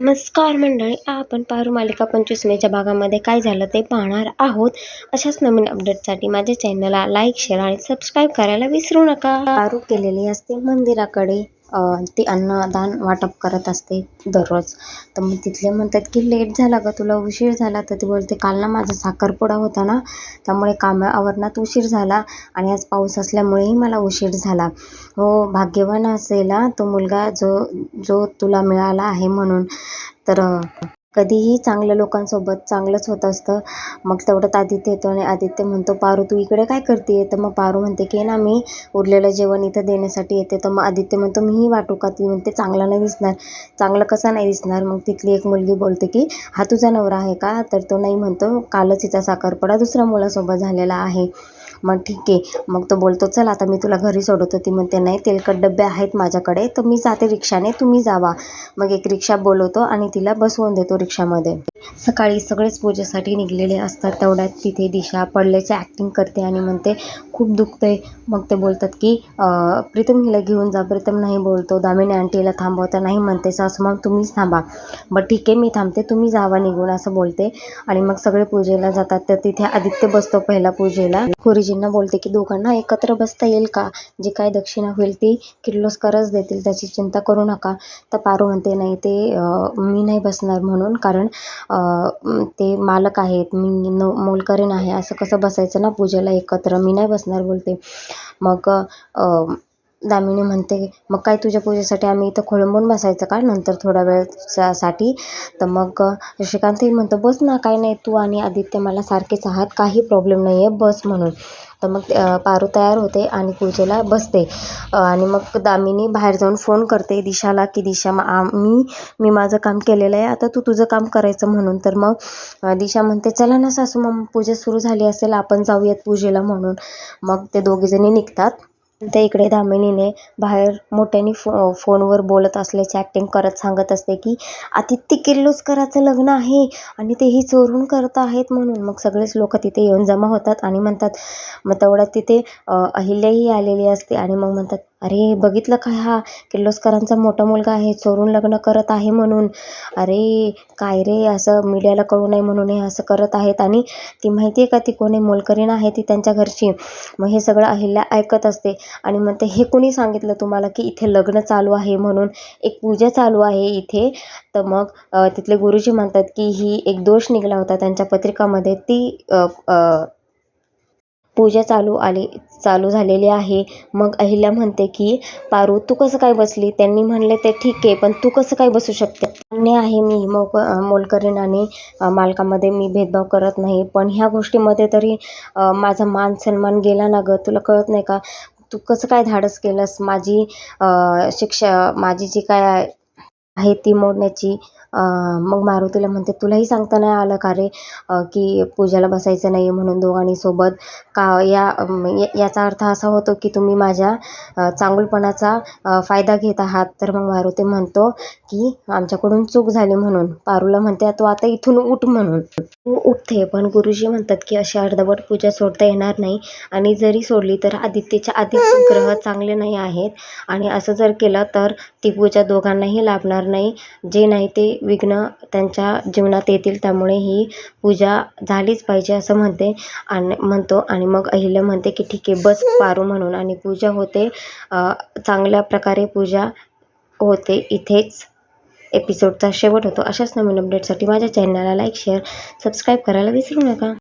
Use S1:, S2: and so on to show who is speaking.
S1: नमस्कार मंडळी, आपण पारू मालिका 25 मेच्या भागामध्ये काय झालं ते पाहणार आहोत. अशाच नवीन अपडेटसाठी माझ्या चॅनलला लाईक, शेअर आणि सबस्क्राईब करायला विसरू नका. पारू केलेली असते मंदिराकडे, ती अन्नदान वाटप करत असते दररोज. तर मग तिथले म्हणतात की लेट झाला ग, तुला उशीर झाला. तर ती बोलते काल ना माझा साखरपुडा होता ना, त्यामुळे कामावरणात उशीर झाला आणि आज पाऊस असल्यामुळेही मला उशीर झाला. हो, भाग्यवान असेल तो मुलगा जो जो तुला मिळाला आहे म्हणून. तर कधीही चांगल्या लोकांसोबत चांगलंच होत असतं. मग तेवढ्यात आदित्य येतो आणि आदित्य म्हणतो, पारू तू इकडे काय करते? तर मग पारू म्हणते की ना मी उरलेलं जेवण इथं देण्यासाठी येते. तर मग आदित्य म्हणतो मीही वाटू का? ती म्हणते चांगला नाही दिसणार. चांगलं कसा नाही दिसणार? मग तिथली एक मुलगी बोलते की हा तुझा नवरा आहे का? तर तो नाही म्हणतो, कालच हिचा साखरपुडा दुसऱ्या मुलासोबत झालेला आहे. मग ठीक आहे. मग तो बोलतो चल आता मी तुला घरी सोडवतो. ती म्हणते नाही, तेलकट डबे आहेत माझ्याकडे, तर मी जाते रिक्षाने, तुम्ही जावा. मग एक रिक्षा बोलवतो आणि तिला बसवून देतो रिक्षामध्ये. सकाळी सगळेच पूजेसाठी निघलेले असतात. तेवढ्यात तिथे दिशा पडल्याची ॲक्टिंग करते आणि म्हणते खूप दुखतंय. मग ते बोलतात की प्रीतम हिला घेऊन जा. प्रीतम नाही बोलतो. दामिनी आंटीला थांबवता नाही म्हणते, सासू मग तुम्हीच थांबा. बरं ठीक आहे, मी थांबते, तुम्ही जावा निघून असं बोलते. आणि मग सगळे पूजेला जातात. तर तिथे आदित्य बसतो पहिला पूजेला. गुरुजींना बोलते की दोघांना एकत्र बसता येईल का? जी काय दक्षिणा होईल ती किर्लोस्करच देतील, त्याची चिंता करू नका. तर पारू म्हणते नाही, ते मी नाही बसणार म्हणून, कारण ते मालक आहेत, मी मोलकरीण आहे, असं कसं बसायचं ना पूजेला एकत्र, मी नाही बसणार बोलते. मग दामिनी म्हणते मग काय तुझ्या पूजेसाठी आम्ही इथं खोळंबून बसायचं का नंतर थोड्या वेळसाठी? तर मग श्रीकांतही म्हणतो बस ना, काय नाही, तू आणि आदित्य मला सारखेच आहात, काही प्रॉब्लेम नाही आहे, बस म्हणून. तर मग पारू तयार होते आणि पूजेला बसते. आणि मग दामिनी बाहेर जाऊन फोन करते दिशाला की दिशा मी माझं काम केलेलं आहे, आता तू तुझं काम करायचं म्हणून. तर मग दिशा म्हणते चला ना सासू, मग पूजा सुरू झाली असेल, आपण जाऊयात पूजेला म्हणून. मग ते दोघीजणी निघतात. त्या इकडे दामिनीने बाहेर मोठ्याने फोनवर बोलत असल्याची ॲक्टिंग करत सांगत असते की आदित्य किर्लोस्कराचं लग्न आहे आणि तेही चोरून करत आहेत म्हणून. मग सगळेच लोक तिथे येऊन जमा होतात आणि म्हणतात, मग तेवढ्यात तिथे अहिल्याही आलेली असते आणि मग म्हणतात अरे बघितलं काय, हा किर्लोस्करांचा मोठा मुलगा आहे, चोरून लग्न करत आहे म्हणून. अरे काय रे, असं मीडियाला कळू नये म्हणून हे असं करत आहेत. आणि ती माहिती आहे का ती कोणी मोलकरीण आहे, ती त्यांच्या घरची. मग हे सगळं अहिल्या ऐकत असते आणि म्हणते हे कोणी सांगितलं तुम्हाला की इथे लग्न चालू आहे म्हणून, एक पूजा चालू आहे इथे? तर मग तिथले गुरुजी म्हणतात की ही एक दोष निघाला होता त्यांच्या पत्रिकामध्ये, ती पूजा चालू झालेली आहे. मग अहिल्या म्हणते की पारू तू कसं काय बसली? त्यांनी म्हणले ते ठीक आहे, पण तू कसं काय बसू शकते? मान्य आहे, मी मोलकरीण आणि मालकामध्ये मी भेदभाव करत नाही, पण ह्या गोष्टीमध्ये तरी माझा मान सन्मान गेला ना गं, तुला कळत नाही का? तू कसं काय धाडस केलंस माझी माझी जी काय आहे ती मोडण्याची? मग मारुतीला म्हणते तुलाही सांगता नाही आलं का रे की पूजाला बसायचं नाही म्हणून दोघांनी सोबत? का याचा अर्थ असा होतो की तुम्ही माझ्या चांगुलपणाचा फायदा घेत आहात? तर मग मारुती म्हणतो की आमच्याकडून चूक झाली म्हणून. पारूला म्हणते तू आता इथून उठ म्हणून. तू उठते, पण गुरुजी म्हणतात की अशी अर्धवट पूजा सोडता येणार नाही, आणि जरी सोडली तर आदित्यच्या आधीच ग्रह चांगले नाही आहेत, आणि असं जर केलं तर ती पूजा दोघांनाही लाभणार नाही. जे नाही ते विघ्न त्यांच्या जीवनात येतील, त्यामुळे ही पूजा झालीच पाहिजे असं म्हणतो. आणि मग अहिल्या म्हणते की ठीक आहे बस पारू म्हणून, आणि पूजा होते. चांगल्या प्रकारे पूजा होते. इथेच एपिसोडचा शेवट होतो. अशाच नवीन अपडेटसाठी माझ्या चॅनलला लाईक, शेअर, सबस्क्राईब करायला विसरू नका.